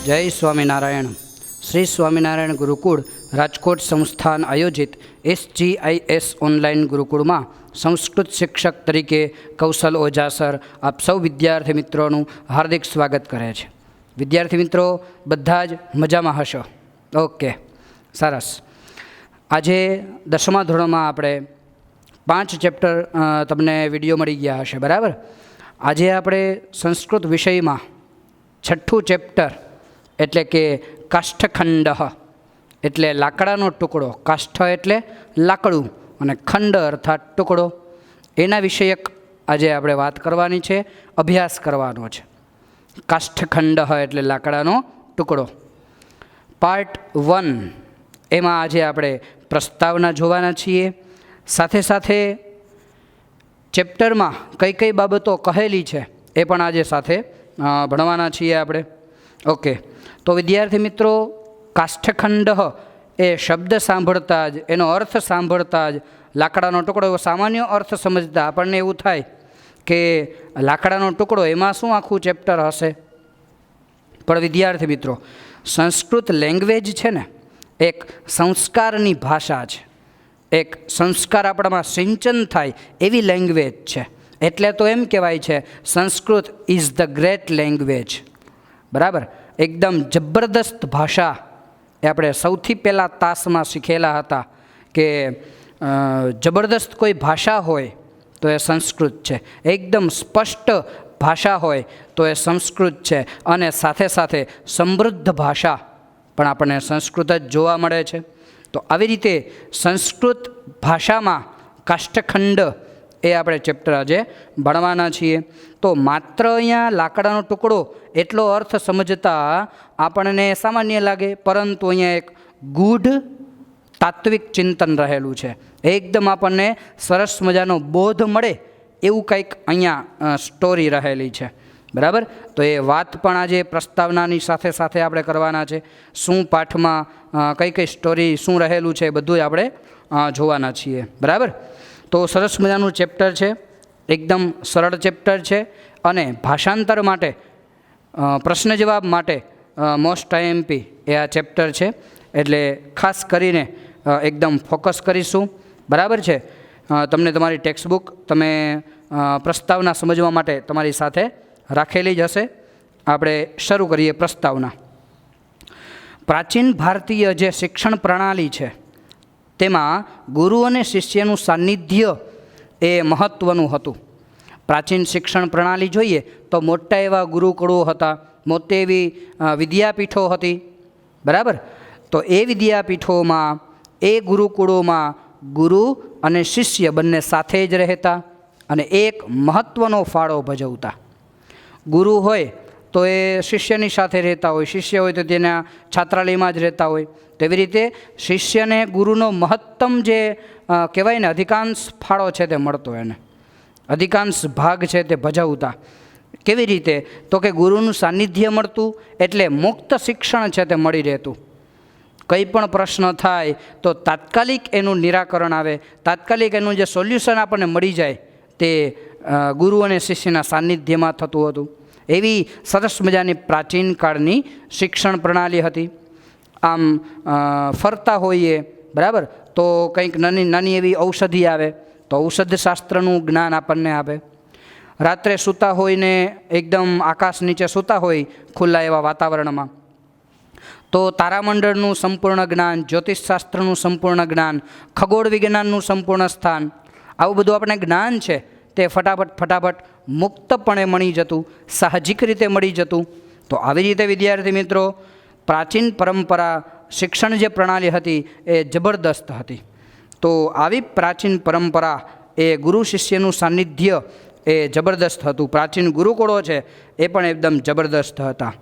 જય સ્વામિનારાયણ. શ્રી સ્વામિનારાયણ ગુરુકુળ રાજકોટ સંસ્થાન આયોજિત SGIS ઓનલાઈન ગુરુકુળમાં સંસ્કૃત શિક્ષક તરીકે કૌશલ ઓઝા સર આપ સૌ વિદ્યાર્થી મિત્રોનું હાર્દિક સ્વાગત કરે છે. વિદ્યાર્થી મિત્રો બધા જ મજામાં હશો? ઓકે, સરસ. આજે 10મા ધોરણમાં આપણે 5 ચેપ્ટર તમને વિડીયો મળી ગયા હશે, બરાબર? આજે આપણે સંસ્કૃત વિષયમાં 6થું ચેપ્ટર એટલે કે કાષ્ઠખંડ એટલે લાકડાનો ટુકડો. કાષ્ઠ એટલે લાકડું અને ખંડ અર્થાત ટુકડો. એના વિષયક આજે આપણે વાત કરવાની છે, અભ્યાસ કરવાનો છે. કાષ્ઠખંડ એટલે લાકડાનો ટુકડો. પાર્ટ 1 એમાં આજે આપણે પ્રસ્તાવના જોવાના છીએ. સાથે સાથે ચેપ્ટરમાં કઈ કઈ બાબતો કહેલી છે એ પણ આજે સાથે ભણવાના છીએ આપણે. ઓકે, તો વિદ્યાર્થી મિત્રો, કાષ્ઠખંડ એ શબ્દ સાંભળતા જ, એનો અર્થ સાંભળતા જ લાકડાનો ટુકડો એવો સામાન્ય અર્થ સમજતા આપણને એવું થાય કે લાકડાનો ટુકડો, એમાં શું આખું ચેપ્ટર હશે? પણ વિદ્યાર્થી મિત્રો, સંસ્કૃત લેંગ્વેજ છે ને, એક સંસ્કારની ભાષા છે. એક સંસ્કાર આપણામાં સિંચન થાય એવી લેંગ્વેજ છે. એટલે તો એમ કહેવાય છે Sanskrit is the great language. બરાબર? એકદમ જબરદસ્ત ભાષા. એ આપણે સૌથી પહેલાં તાસમાં શીખેલા હતા કે જબરદસ્ત કોઈ ભાષા હોય તો એ સંસ્કૃત છે. એકદમ સ્પષ્ટ ભાષા હોય તો એ સંસ્કૃત છે. અને સાથે સાથે સમૃદ્ધ ભાષા પણ આપણને સંસ્કૃત જ જોવા મળે છે. તો આવી રીતે સંસ્કૃત ભાષામાં કાષ્ઠખંડ એ આપણે ચેપ્ટર આજે ભણવાના છીએ. તો માત્ર અહીંયા લાકડાનો ટુકડો એટલો અર્થ સમજતા આપણને સામાન્ય લાગે, પરંતુ અહીંયા એક ગૂઢ તાત્વિક ચિંતન રહેલું છે. એકદમ આપણને સરસ મજાનો બોધ મળે એવું કંઈક અહીંયા સ્ટોરી રહેલી છે. બરાબર? તો એ વાત પણ આજે પ્રસ્તાવનાની સાથે સાથે આપણે કરવાના છે. શું પાઠમાં કઈ કઈ સ્ટોરી શું રહેલું છે એ બધું આપણે જોવાના છીએ. બરાબર? તો સરસ મજાનું ચેપ્ટર છે, એકદમ સરળ ચેપ્ટર છે. અને ભાષાંતર માટે, પ્રશ્ન જવાબ માટે મોસ્ટ IMP એ આ ચેપ્ટર છે. એટલે ખાસ કરીને એકદમ ફોકસ કરીશું. બરાબર છે? તમને તમારી ટેક્સ્ટબુક તમે પ્રસ્તાવના સમજવા માટે તમારી સાથે રાખેલી જ હશે. આપણે શરૂ કરીએ પ્રસ્તાવના. પ્રાચીન ભારતીય જે શિક્ષણ પ્રણાલી છે તેમાં ગુરુ અને શિષ્યનું સાનિધ્ય એ મહત્ત્વનું હતું. પ્રાચીન શિક્ષણ પ્રણાલી જોઈએ તો મોટા એવા ગુરુકુળો હતા, મોટી એવી વિદ્યાપીઠો હતી. બરાબર? તો એ વિદ્યાપીઠોમાં, એ ગુરુકુળોમાં ગુરુ અને શિષ્ય બંને સાથે જ રહેતા અને એક મહત્ત્વનો ફાળો ભજવતા. ગુરુ હોય તો એ શિષ્યની સાથે રહેતા હોય, શિષ્ય હોય તો તેના છાત્રાલયમાં જ રહેતા હોય. તેવી રીતે શિષ્યને ગુરુનો મહત્તમ જે કહેવાય ને અધિકાંશ ફાળો છે તે મળતો, એને અધિકાંશ ભાગ છે તે ભજવતા. કેવી રીતે? તો કે ગુરુનું સાનિધ્ય મળતું એટલે મુક્ત શિક્ષણ છે તે મળી રહેતું. કંઈ પણ પ્રશ્ન થાય તો તાત્કાલિક એનું નિરાકરણ આવે, તાત્કાલિક એનું જે સોલ્યુશન આપણને મળી જાય તે ગુરુ અને શિષ્યના સાનિધ્યમાં થતું હતું. એવી સરસ મજાની પ્રાચીન કાળની શિક્ષણ પ્રણાલી હતી. આમ ફરતા હોઈએ, બરાબર, તો કંઈક નાની એવી ઔષધિ આવે તો ઔષધશાસ્ત્રનું જ્ઞાન આપણને આપે. રાત્રે સૂતા હોય ને એકદમ આકાશ નીચે સૂતા હોય ખુલ્લા એવા વાતાવરણમાં, તો તારામંડળનું સંપૂર્ણ જ્ઞાન, જ્યોતિષશાસ્ત્રનું સંપૂર્ણ જ્ઞાન, ખગોળ વિજ્ઞાનનું સંપૂર્ણ સ્થાન, આવું બધું આપણે જ્ઞાન છે તે ફટાફટ મુક્તપણે મળી જતું, સાહજિક રીતે મળી જતું. તો આવી રીતે વિદ્યાર્થી મિત્રો, પ્રાચીન પરંપરા શિક્ષણ જે પ્રણાલી હતી એ જબરદસ્ત હતી. તો આવી પ્રાચીન પરંપરા એ ગુરુ શિષ્યનું સાનિધ્ય એ જબરદસ્ત હતું. પ્રાચીન ગુરુકુળો છે એ પણ એકદમ જબરદસ્ત હતા.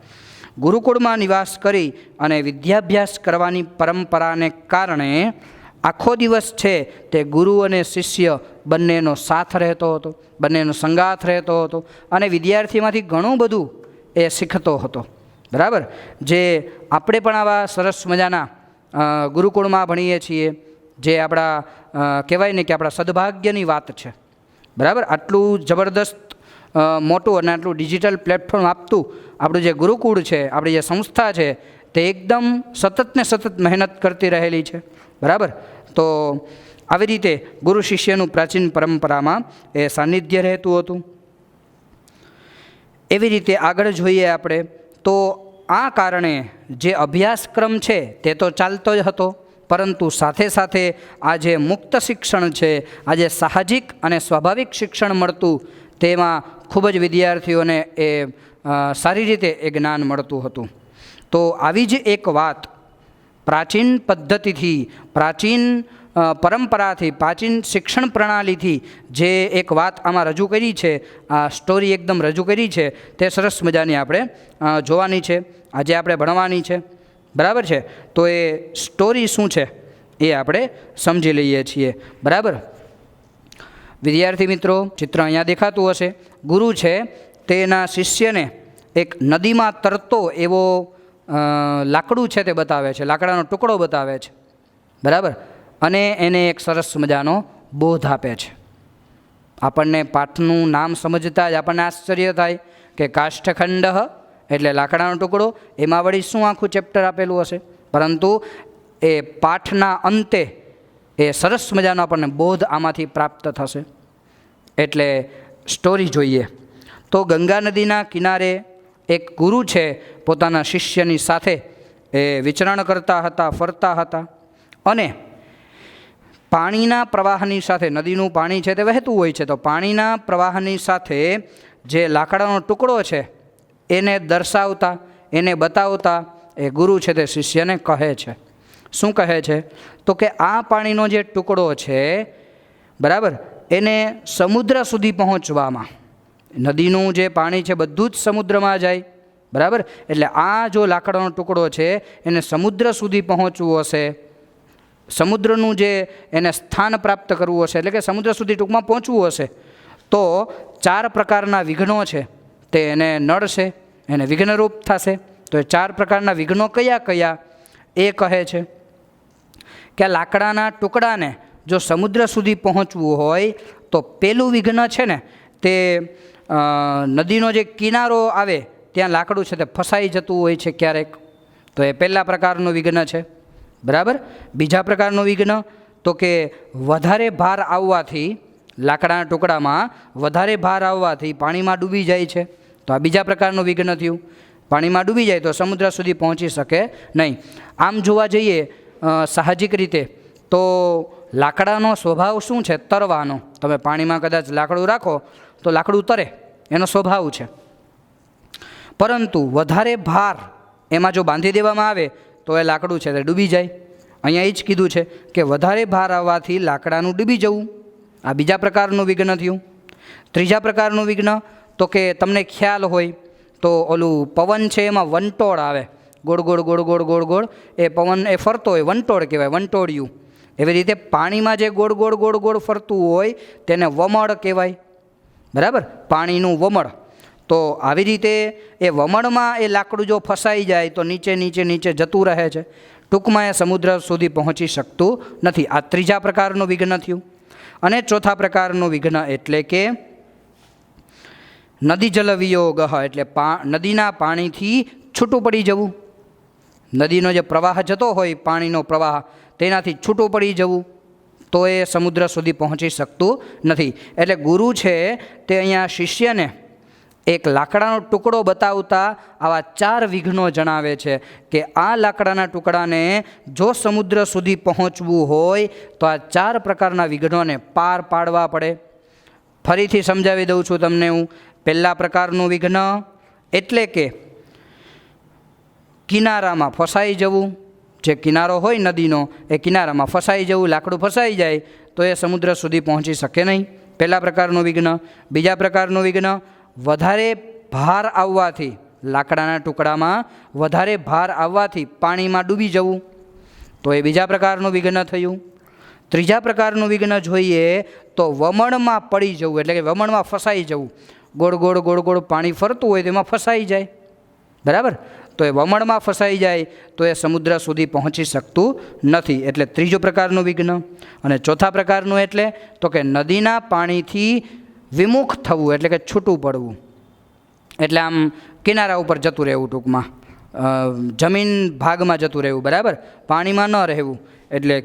ગુરુકુળમાં નિવાસ કરી અને વિદ્યાભ્યાસ કરવાની પરંપરાને કારણે આખો દિવસ છે તે ગુરુ અને શિષ્ય બંનેનો સાથ રહેતો હતો, બંનેનો સંગાથ રહેતો હતો અને વિદ્યાર્થીમાંથી ઘણું બધું એ શીખતો હતો. બરાબર? જે આપણે પણ આવા સરસ મજાના ગુરુકુળમાં ભણીએ છીએ, જે આપણા કહેવાય ને કે આપણા સદભાગ્યની વાત છે. બરાબર? આટલું જબરદસ્ત મોટું અને આટલું ડિજિટલ પ્લેટફોર્મ આપતું આપણું જે ગુરુકુળ છે, આપણી જે સંસ્થા છે, તે એકદમ સતત ને સતત મહેનત કરતી રહેલી છે. બરાબર. તો આવી રીતે ગુરુ શિષ્યનું પ્રાચીન પરંપરામાં એ સાનિધ્ય રહેતું હતું. એવી રીતે આગળ જોઈએ આપણે તો આ કારણે જે અભ્યાસક્રમ છે તે તો ચાલતો જ હતો, પરંતુ સાથે સાથે આ જે મુક્ત શિક્ષણ છે, આ જે સાહજિક અને સ્વાભાવિક શિક્ષણ મળતું, તેમાં ખૂબ જ વિદ્યાર્થીઓને એ સારી રીતે એ જ્ઞાન મળતું હતું. તો આવી જ એક વાત પ્રાચીન પદ્ધતિથી, પ્રાચીન પરંપરાથી, પ્રાચીન શિક્ષણ પ્રણાલીથી જે એક વાત આમાં રજૂ કરી છે, આ સ્ટોરી એકદમ રજૂ કરી છે, તે સરસ મજાની આપણે જોવાની છે, આજે આપણે ભણવાની છે. બરાબર છે. તો એ સ્ટોરી શું છે એ આપણે સમજી લઈએ છીએ. બરાબર. વિદ્યાર્થી મિત્રો, ચિત્ર અહીંયા દેખાતું હશે. ગુરુ છે તેના શિષ્યને એક નદીમાં તરતો એવો લાકડું છે તે બતાવે છે, લાકડાનો ટુકડો બતાવે છે. બરાબર. અને એને એક સરસ મજાનો બોધ આપે છે. આપણને પાઠનું નામ સમજતા જ આપણને આશ્ચર્ય થાય કે કાષ્ઠખંડ એટલે લાકડાનો ટુકડો, એમાં વળી શું આખું ચેપ્ટર આપેલું હશે. પરંતુ એ પાઠના અંતે એ સરસ મજાનો આપણને બોધ આમાંથી પ્રાપ્ત થશે. એટલે સ્ટોરી જોઈએ તો ગંગા નદીના કિનારે એક ગુરુ છે પોતાના શિષ્યની સાથે એ વિચરણ કરતા હતા, ફરતા હતા. અને પાણીના પ્રવાહની સાથે, નદીનું પાણી છે તે વહેતું હોય છે, તો પાણીના પ્રવાહની સાથે જે લાકડાનો ટુકડો છે એને દર્શાવતા, એને બતાવતા એ ગુરુ છે તે શિષ્યને કહે છે. શું કહે છે? તો કે આ પાણીનો જે ટુકડો છે, બરાબર, એને સમુદ્ર સુધી પહોંચવામાં, નદીનું જે પાણી છે બધું જ સમુદ્રમાં જાય. બરાબર. એટલે આ જો લાકડાનો ટુકડો છે એને સમુદ્ર સુધી પહોંચવું હશે, સમુદ્રનું જે એને સ્થાન પ્રાપ્ત કરવું હશે, એટલે કે સમુદ્ર સુધી ટૂંકમાં પહોંચવું હશે, તો 4 પ્રકારના વિઘ્નો છે તે એને નડશે, એને વિઘ્નરૂપ થશે. તો એ 4 પ્રકારના વિઘ્નો કયા કયા એ કહે છે કે લાકડાના ટુકડાને જો સમુદ્ર સુધી પહોંચવું હોય તો પેલું વિઘ્ન છે ને તે નદીનો જે કિનારો આવે ત્યાં લાકડું છે તે ફસાઈ જતું હોય છે ક્યારેક, તો એ પહેલા પ્રકારનું વિઘ્ન છે. બરાબર. બીજા પ્રકારનું વિઘ્ન તો કે વધારે ભાર આવવાથી, લાકડાના ટુકડામાં વધારે ભાર આવવાથી પાણીમાં ડૂબી જાય છે, તો આ બીજા પ્રકારનું વિઘ્ન થયું. પાણીમાં ડૂબી જાય તો સમુદ્ર સુધી પહોંચી શકે નહીં. આમ જોવા જઈએ સાહજિક રીતે તો લાકડાનો સ્વભાવ શું છે? તરવાનો. તમે પાણીમાં કદાચ લાકડું રાખો તો લાકડું તરે, એનો સ્વભાવ છે. પરંતુ વધારે ભાર એમાં જો બાંધી દેવામાં આવે તો એ લાકડું છે તે ડૂબી જાય. અહીંયા એ જ કીધું છે કે વધારે ભાર આવવાથી લાકડાનું ડૂબી જવું, આ બીજા પ્રકારનું વિઘ્ન થયું. ત્રીજા પ્રકારનું વિઘ્ન તો કે તમને ખ્યાલ હોય તો ઓલું પવન છે એમાં વંટોળ આવે, ગોળ ગોળ ગોળ ગોળ ગોળ ગોળ એ પવન એ ફરતો હોય, વંટોળ કહેવાય, વંટોળિયું. એવી રીતે પાણીમાં જે ગોળ ગોળ ગોળ ગોળ ફરતું હોય તેને વમળ કહેવાય. બરાબર. પાણીનું વમળ. તો આવી રીતે એ વમળમાં એ લાકડું જો ફસાઈ જાય તો નીચે નીચે નીચે જતું રહે છે, ટૂંકમાં એ સમુદ્ર સુધી પહોંચી શકતું નથી. આ ત્રીજા પ્રકારનું વિઘ્ન થયું. અને ચોથા પ્રકારનું વિઘ્ન એટલે કે નદી જલ વિયોગ, એટલે નદીના પાણીથી છૂટું પડી જવું. નદીનો જે પ્રવાહ જતો હોય, પાણીનો પ્રવાહ, તેનાથી છૂટું પડી જવું, તો એ સમુદ્ર સુધી પહોંચી શકતું નથી. એટલે ગુરુ છે તે અહીંયા શિષ્યને એક લાકડાનો ટુકડો બતાવતા આવા 4 વિઘ્નો જણાવે છે કે આ લાકડાના ટુકડાને જો સમુદ્ર સુધી પહોંચવું હોય તો આ 4 પ્રકારના વિઘ્નોને પાર પાડવા પડે. ફરીથી સમજાવી દઉં છું તમને હું. પહેલા પ્રકારનું વિઘ્ન એટલે કે કિનારામાં ફસાઈ જવું. જે કિનારો હોય નદીનો એ કિનારામાં ફસાઈ જવું, લાકડું ફસાઈ જાય તો એ સમુદ્ર સુધી પહોંચી શકે નહીં. પહેલા પ્રકારનું વિઘ્ન. બીજા પ્રકારનું વિઘ્ન વધારે ભાર આવવાથી, લાકડાના ટુકડામાં વધારે ભાર આવવાથી પાણીમાં ડૂબી જવું, તો એ બીજા પ્રકારનું વિઘ્ન થયું. ત્રીજા પ્રકારનું વિઘ્ન જોઈએ તો વમળમાં પડી જવું, એટલે કે વમળમાં ફસાઈ જવું. ગોળ ગોળ ગોળ ગોળ પાણી ફરતું હોય તેમાં ફસાઈ જાય. બરાબર. તો એ વમળમાં ફસાઈ જાય તો એ સમુદ્ર સુધી પહોંચી શકતું નથી, એટલે ત્રીજો પ્રકારનું વિઘ્ન. અને ચોથા પ્રકારનું એટલે તો કે નદીના પાણીથી વિમુખ થવું એટલે કે છૂટું પડવું, એટલે આમ કિનારા ઉપર જતું રહેવું, ટૂંકમાં જમીન ભાગમાં જતું રહેવું, બરાબર, પાણીમાં ન રહેવું, એટલે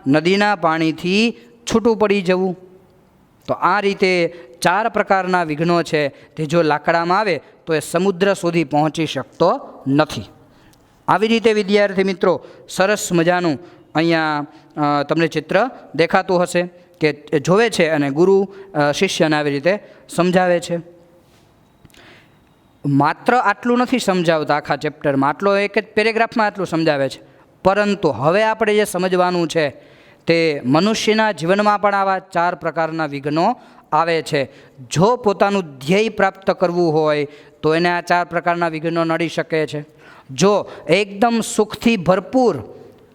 નદીના પાણીથી છૂટું પડી જવું. તો આ રીતે 4 પ્રકારના વિઘ્નો છે તે જો લાકડામાં આવે તો એ સમુદ્ર સુધી પહોંચી શકતો નથી. આવી રીતે વિદ્યાર્થી મિત્રો સરસ મજાનું અહીંયા તમને ચિત્ર દેખાતું હશે કે જોવે છે અને ગુરુ શિષ્યને આવી રીતે સમજાવે છે. માત્ર આટલું નથી સમજાવતા આખા ચેપ્ટરમાં, આટલો એક જ પેરેગ્રાફમાં આટલું સમજાવે છે, પરંતુ હવે આપણે જે સમજવાનું છે તે મનુષ્યના જીવનમાં પણ આવા 4 પ્રકારના વિઘ્નો આવે છે. જો પોતાનું ધ્યેય પ્રાપ્ત કરવું હોય તો એને આ 4 પ્રકારના વિઘ્નો નડી શકે છે. જો એકદમ સુખથી ભરપૂર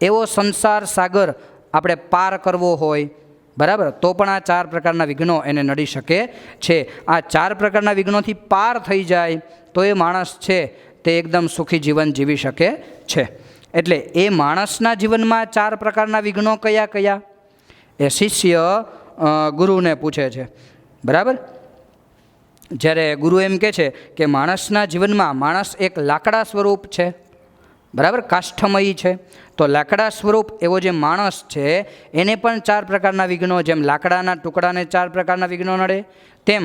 એવો સંસાર સાગર આપણે પાર કરવો હોય, બરાબર, તો પણ આ 4 પ્રકારના વિઘ્નો એને નડી શકે છે. આ 4 પ્રકારના વિઘ્નોથી પાર થઈ જાય તો એ માણસ છે તે એકદમ સુખી જીવન જીવી શકે છે. એટલે એ માણસના જીવનમાં 4 પ્રકારના વિઘ્નો કયા કયા એ શિષ્ય ગુરુને પૂછે છે, બરાબર. જ્યારે ગુરુ એમ કહે છે કે માણસના જીવનમાં માણસ એક લાકડા સ્વરૂપ છે, બરાબર, કાષ્ઠમયી છે, તો લાકડા સ્વરૂપ એવો જે માણસ છે એને પણ 4 પ્રકારના વિઘ્નો, જેમ લાકડાના ટુકડાને 4 પ્રકારના વિઘ્નો નડે તેમ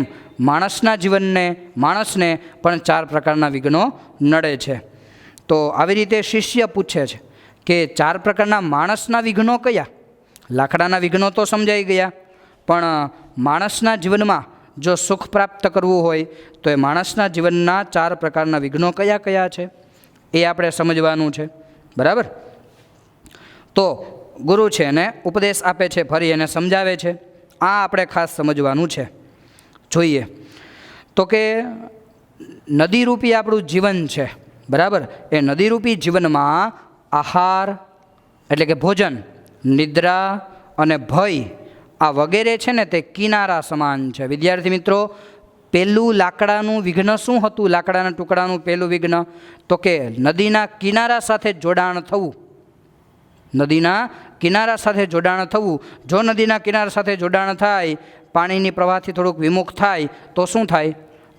માણસને પણ 4 પ્રકારના વિઘ્નો નડે છે. તો આવી રીતે શિષ્ય પૂછે છે કે 4 પ્રકારના માણસના વિઘ્નો કયા? લાકડાના વિઘ્નો તો સમજાઈ ગયા, પણ માણસના જીવનમાં જો સુખ પ્રાપ્ત કરવું હોય તો એ માણસના જીવનના 4 પ્રકારના વિઘ્નો કયા કયા છે એ આપણે સમજવાનું છે, બરાબર. તો ગુરુ છે એને ઉપદેશ આપે છે, ફરી એને સમજાવે છે. આ આપણે ખાસ સમજવાનું છે. જોઈએ તો કે નદીરૂપી આપણું જીવન છે, બરાબર. એ નદીરૂપી જીવનમાં આહાર એટલે કે ભોજન, નિદ્રા અને ભય આ વગેરે છે ને તે કિનારા સમાન છે. વિદ્યાર્થી મિત્રો, પહેલું લાકડાનું વિઘ્ન શું હતું? લાકડાના ટુકડાનું પહેલું વિઘ્ન તો કે નદીના કિનારા સાથે જોડાણ થવું. નદીના કિનારા સાથે જોડાણ થવું. જો નદીના કિનારા સાથે જોડાણ થાય, પાણીની પ્રવાહથી થોડુંક વિમુખ થાય તો શું થાય?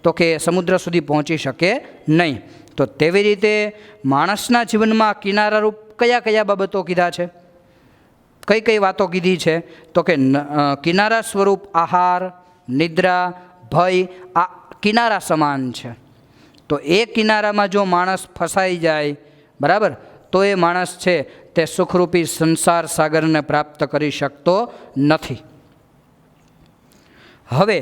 તો કે સમુદ્ર સુધી પહોંચી શકે નહીં. તો તેવી રીતે માણસના જીવનમાં કિનારારૂપ કયા કયા બાબતો કીધા છે? કઈ કઈ વાતો કીધી છે? તો કે કિનારા સ્વરૂપ આહાર, નિદ્રા, ભય આ કિનારા સમાન છે. તો એ કિનારામાં જો માણસ ફસાઈ જાય, બરાબર, તો એ માણસ છે તે સુખરૂપી સંસાર સાગરને પ્રાપ્ત કરી શકતો નથી. હવે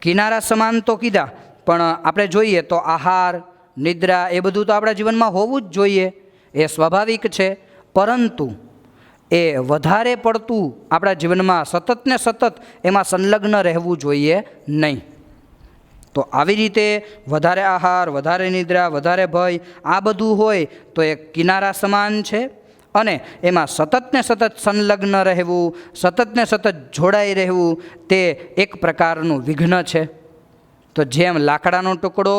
કિનારા સમાન તો કીધા, પણ આપણે જોઈએ તો આહાર, નિદ્રા એ બધું તો આપણા જીવનમાં હોવું જ જોઈએ, એ સ્વાભાવિક છે. પરંતુ એ વધારે પડતું આપણા જીવનમાં સતત ને સતત એમાં સંલગ્ન રહેવું જોઈએ નહીં. તો આવી રીતે વધારે આહાર, વધારે નિદ્રા, વધારે ભય આ બધું હોય તો એ કિનારા સમાન છે. અને એમાં સતત ને સતત સંલગ્ન રહેવું, સતત ને સતત જોડાઈ રહેવું તે એક પ્રકારનું વિઘ્ન છે. તો જેમ લાકડાનો ટુકડો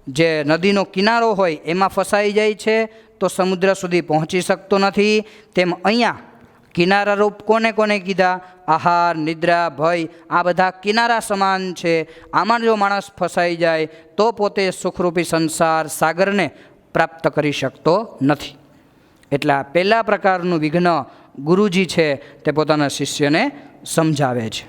જે નદીનો કિનારો હોય એમાં ફસાઈ જાય છે તો સમુદ્ર સુધી પહોંચી શકતો નથી, તેમ અહીંયા કિનારારૂપ કોને કોને કીધા? આહાર, નિદ્રા, ભય આ બધા કિનારા સમાન છે. આમાં જો માણસ ફસાઈ જાય તો પોતે સુખરૂપી સંસાર સાગરને પ્રાપ્ત કરી શકતો નથી. એટલે આ પહેલા પ્રકારનું વિઘ્ન ગુરુજી છે તે પોતાના શિષ્યને સમજાવે છે.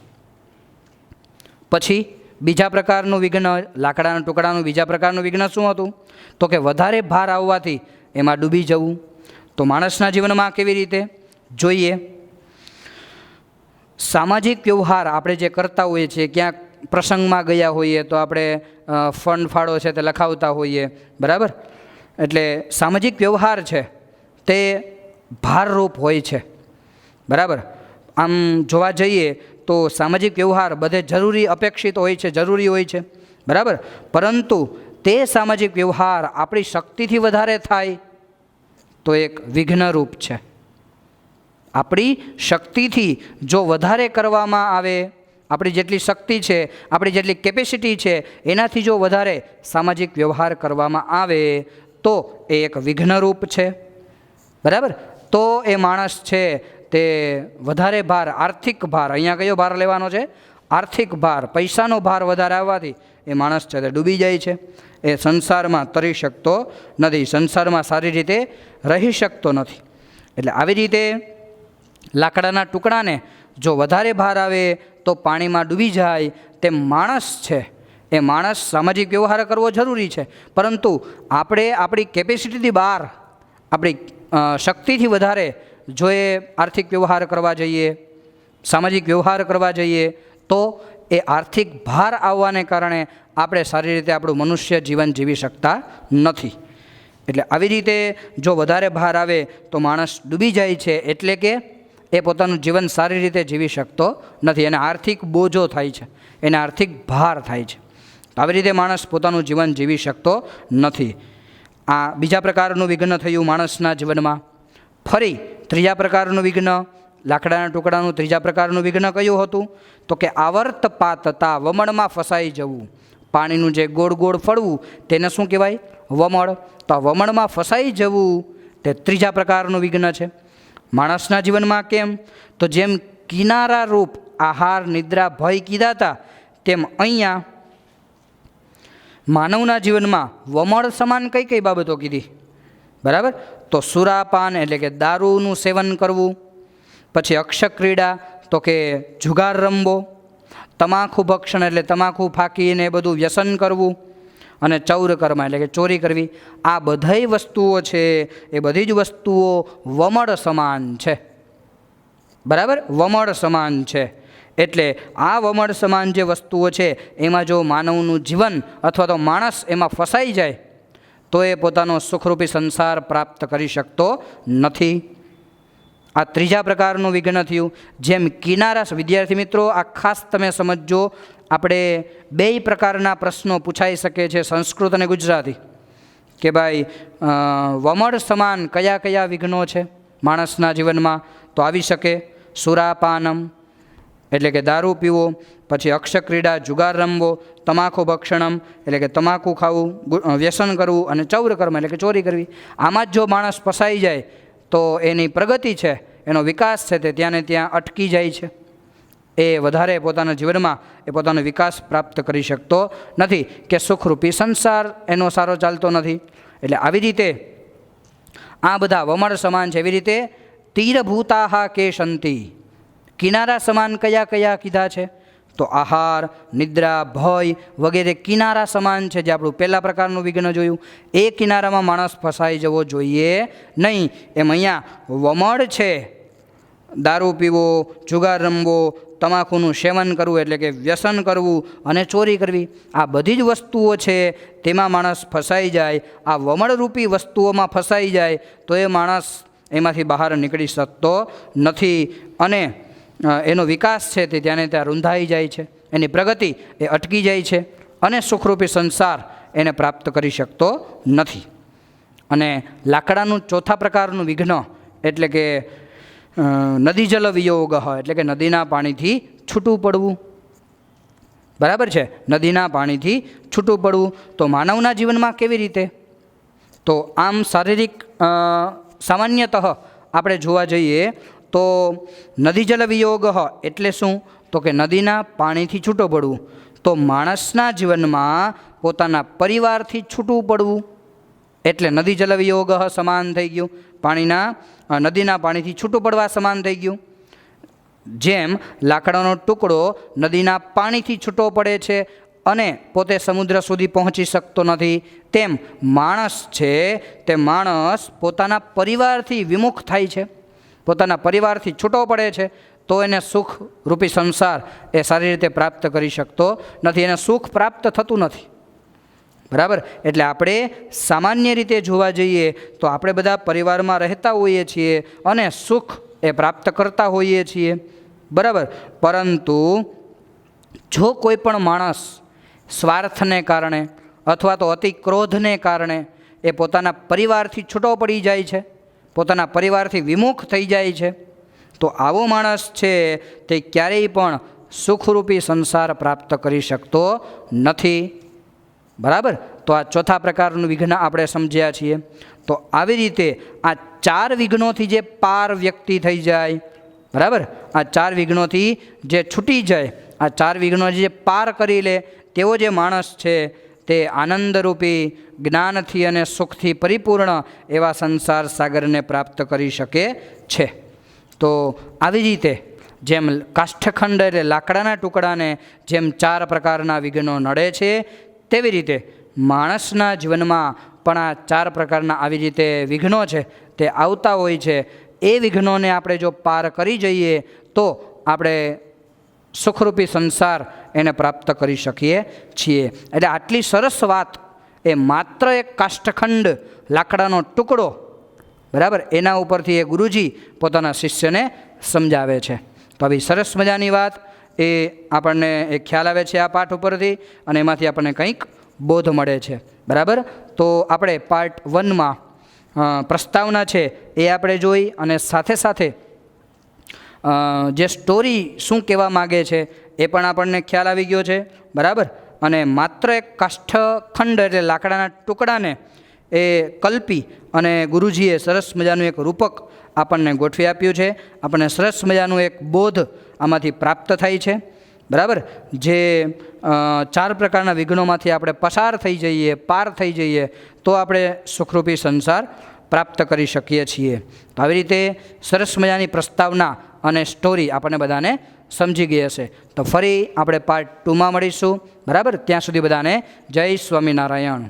પછી બીજા પ્રકારનું વિઘ્ન, લાકડાના ટુકડાનું બીજા પ્રકારનું વિઘ્ન શું હતું? તો કે વધારે ભાર આવવાથી એમાં ડૂબી જવું. તો માણસના જીવનમાં કેવી રીતે? જોઈએ. સામાજિક વ્યવહાર આપણે જે કરતા હોઈએ છીએ, ક્યાંક પ્રસંગમાં ગયા હોઈએ તો આપણે ફંડ ફાળો છે તે લખાવતા હોઈએ, બરાબર. એટલે સામાજિક વ્યવહાર છે તે ભારરૂપ હોય છે, બરાબર. આમ જોવા જઈએ તો સામાજિક વ્યવહાર બધે જરૂરી અપેક્ષિત હોય છે, જરૂરી હોય છે, બરાબર. પરંતુ તે સામાજિક વ્યવહાર આપણી શક્તિથી વધારે થાય તો એક વિઘ્નરૂપ છે. આપણી શક્તિથી જો વધારે કરવામાં આવે, આપણી જેટલી શક્તિ છે, આપણી જેટલી કેપેસિટી છે એનાથી જો વધારે સામાજિક વ્યવહાર કરવામાં આવે તો એ એક વિઘ્નરૂપ છે, બરાબર. તો એ માણસ છે તે વધારે ભાર, આર્થિક ભાર, અહીંયા કયો ભાર લેવાનો છે? આર્થિક ભાર, પૈસાનો ભાર વધારે આવવાથી એ માણસ છે તે ડૂબી જાય છે, એ સંસારમાં તરી શકતો નથી, સંસારમાં સારી રીતે રહી શકતો નથી. એટલે આવી રીતે લાકડાના ટુકડાને જો વધારે ભાર આવે તો પાણીમાં ડૂબી જાય તેમ માણસ છે એ માણસ સામાજિક વ્યવહાર કરવો જરૂરી છે, પરંતુ આપણે આપણી કેપેસિટીથી બહાર, આપણી શક્તિથી વધારે જો એ આર્થિક વ્યવહાર કરવા જઈએ, સામાજિક વ્યવહાર કરવા જઈએ તો એ આર્થિક ભાર આવવાને કારણે આપણે સારી રીતે આપણું મનુષ્ય જીવન જીવી શકતા નથી. એટલે આવી રીતે જો વધારે ભાર આવે તો માણસ ડૂબી જાય છે, એટલે કે એ પોતાનું જીવન સારી રીતે જીવી શકતો નથી, એને આર્થિક બોજો થાય છે, એને આર્થિક ભાર થાય છે. આવી રીતે માણસ પોતાનું જીવન જીવી શકતો નથી. આ બીજા પ્રકારનું વિઘ્ન થયું માણસના જીવનમાં. ફરી ત્રીજા પ્રકારનું વિઘ્ન, લાકડાના ટુકડાનું ત્રીજા પ્રકારનું વિઘ્ન કયું હતું? તો કે આવર્તપાતતા, વમળમાં ફસાઈ જવું. પાણીનું જે ગોળ ગોળ ફરવું તેને શું કહેવાય? વમળ. તો આ વમળમાં ફસાઈ જવું તે ત્રીજા પ્રકારનું વિઘ્ન છે માણસના જીવનમાં. કેમ? તો જેમ કિનારા રૂપ આહાર, નિદ્રા, ભય કીધા હતા, તેમ અહીંયા માનવના જીવનમાં વમળ સમાન કઈ કઈ બાબતો કીધી? બરાબર. તો સુરાપાન એટલે કે દારૂનું સેવન કરવું, પછી અક્ષક્રીડા તો કે જુગાર રમવો, તમાકુ ભક્ષણ એટલે તમાકુ ફાંકીને બધું વ્યસન કરવું, અને ચૌરકર્મ એટલે કે ચોરી કરવી. આ બધી વસ્તુઓ છે એ બધી જ વસ્તુઓ વમળ સમાન છે. બરાબર, વમળ સમાન છે. એટલે આ વમળ સમાન જે વસ્તુઓ છે એમાં જો માનવનું જીવન અથવા તો માણસ એમાં ફસાઈ જાય તો એ પોતાનો સુખરૂપી સંસાર પ્રાપ્ત કરી શકતો નથી. આ ત્રીજા પ્રકારનું વિઘ્ન થયું. જેમ કિનારા, વિદ્યાર્થી મિત્રો આ ખાસ તમે સમજજો, આપણે બે પ્રકારના પ્રશ્નો પૂછાઈ શકે છે, સંસ્કૃત અને ગુજરાતી, કે ભાઈ વમળ સમાન કયા કયા વિઘ્નો છે માણસના જીવનમાં? તો આવી શકે સુરાપાનમ એટલે કે દારૂ પીવો, પછી અક્ષક્રીડા જુગાર રમવો, તમાકુ ભક્ષણમ એટલે કે તમાકુ ખાવું, વ્યસન કરવું, અને ચૌરકર્મ એટલે કે ચોરી કરવી. આમાં જ જો માણસ ફસાઈ જાય તો એની પ્રગતિ છે, એનો વિકાસ છે તે ત્યાં ને ત્યાં અટકી જાય છે. એ વધારે પોતાના જીવનમાં એ પોતાનો વિકાસ પ્રાપ્ત કરી શકતો નથી, કે સુખરૂપી સંસાર એનો સારો ચાલતો નથી. એટલે આવી રીતે આ બધા વમળ સમાન છે. એવી રીતે તીરભૂતાહા કે શંતિ, કિનારા સમાન કયા કયા કીધા છે? તો આહાર, નિદ્રા, ભય વગેરે કિનારા સમાન છે. જે આપણું પહેલા પ્રકારનું વિઘ્ન જોયું એ કિનારામાં માણસ ફસાઈ જવો જોઈએ નહીં. એમ અહીંયા વમળ છે, દારૂ પીવો, જુગાર રમવો, તમાકુનું સેવન કરવું એટલે કે વ્યસન કરવું, અને ચોરી કરવી, આ બધી જ વસ્તુઓ છે તેમાં માણસ ફસાઈ જાય. આ વમળરૂપી વસ્તુઓમાં ફસાઈ જાય તો એ માણસ એમાંથી બહાર નીકળી શકતો નથી, અને એનો વિકાસ છે તે ત્યાંને ત્યાં રૂંધાઈ જાય છે, એની પ્રગતિ એ અટકી જાય છે, અને સુખરૂપી સંસાર એને પ્રાપ્ત કરી શકતો નથી. અને લાકડાનું ચોથા પ્રકારનું વિઘ્ન એટલે કે નદી જલ વિયોગ એટલે કે નદીના પાણીથી છૂટું પડવું. બરાબર છે, નદીના પાણીથી છૂટું પડવું. તો માનવના જીવનમાં કેવી રીતે? તો આમ શારીરિક સામાન્યતઃ આપણે જોવા જઈએ તો નદી જલ વિયોગ એટલે શું? તો કે નદીના પાણીથી છૂટું પડવું. તો માણસના જીવનમાં પોતાના પરિવારથી છૂટું પડવું એટલે નદી જલ વિયોગ સમાન થઈ ગયું, નદીના પાણીથી છૂટું પડવા સમાન થઈ ગયું. જેમ લાકડાનો ટુકડો નદીના પાણીથી છૂટો પડે છે અને પોતે સમુદ્ર સુધી પહોંચી શકતો નથી, તેમ માણસ છે તે માણસ પોતાના પરિવારથી વિમુખ થાય છે, પોતાના પરિવારથી છૂટો પડે છે, તો એને સુખરૂપી સંસાર એ સારી રીતે પ્રાપ્ત કરી શકતો નથી, એને સુખ પ્રાપ્ત થતું નથી. બરાબર. એટલે આપણે સામાન્ય રીતે જોવા જઈએ તો આપણે બધા પરિવારમાં રહેતા હોઈએ છીએ અને સુખ એ પ્રાપ્ત કરતા હોઈએ છીએ. બરાબર. પરંતુ જો કોઈ પણ માણસ સ્વાર્થને કારણે અથવા તો અતિ ક્રોધને કારણે એ પોતાના પરિવારથી છૂટો પડી જાય છે, પોતાના પરિવારથી વિમુખ થઈ જાય છે, તો આવો માણસ છે તે ક્યારેય પણ સુખરૂપી સંસાર પ્રાપ્ત કરી શકતો નથી. બરાબર. તો આ ચોથા પ્રકારનું વિઘ્ન આપણે સમજ્યા છીએ. તો આવી રીતે આ 4 વિઘ્નોથી જે પાર વ્યક્તિ થઈ જાય, બરાબર, આ 4 વિઘ્નોથી જે છૂટી જાય આ 4 વિઘ્નો જે પાર કરી લે તેવો જે માણસ છે તે આનંદરૂપી જ્ઞાનથી અને સુખથી પરિપૂર્ણ એવા સંસાર સાગરને પ્રાપ્ત કરી શકે છે. તો આવી રીતે જેમ કાષ્ઠખંડ એટલે લાકડાના ટુકડાને જેમ 4 પ્રકારના વિઘ્નો નડે છે, તેવી રીતે માણસના જીવનમાં પણ આ 4 પ્રકારના આવી રીતે વિઘ્નો છે તે આવતા હોય છે. એ વિઘ્નોને આપણે જો પાર કરી જઈએ તો આપણે સુખરૂપી સંસાર એને પ્રાપ્ત કરી શકીએ છીએ. એટલે આટલી સરસ વાત એ માત્ર એક કાષ્ઠખંડ લાકડાનો ટુકડો, બરાબર, એના ઉપરથી એ ગુરુજી પોતાના શિષ્યને સમજાવે છે. તો આવી સરસ મજાની વાત એ આપણને એક ખ્યાલ આવે છે આ પાઠ ઉપરથી, અને એમાંથી આપણને કંઈક બોધ મળે છે. બરાબર. તો આપણે પાર્ટ 1માં પ્રસ્તાવના છે એ આપણે જોઈ, અને સાથે સાથે જે સ્ટોરી શું કહેવા માગે છે એ પણ આપણને ખ્યાલ આવી ગયો છે. બરાબર. અને માત્ર એક કાષ્ઠખંડ એટલે લાકડાના ટુકડાને એ કલ્પી અને ગુરુજીએ સરસ મજાનું એક રૂપક આપણને ગોઠવી આપ્યું છે. આપણને સરસ મજાનું એક બોધ આમાંથી પ્રાપ્ત થાય છે. બરાબર. જે 4 પ્રકારના વિઘ્નોમાંથી આપણે પસાર થઈ જઈએ, પાર થઈ જઈએ તો આપણે સુખરૂપી સંસાર પ્રાપ્ત કરી શકીએ છીએ. આવી રીતે સરસ મજાની પ્રસ્તાવના અને સ્ટોરી આપણને બધાને સમજી ગઈ હશે. તો ફરી આપણે પાર્ટ 2માં મળીશું. બરાબર. ત્યાં સુધી બધાને જય સ્વામિનારાયણ.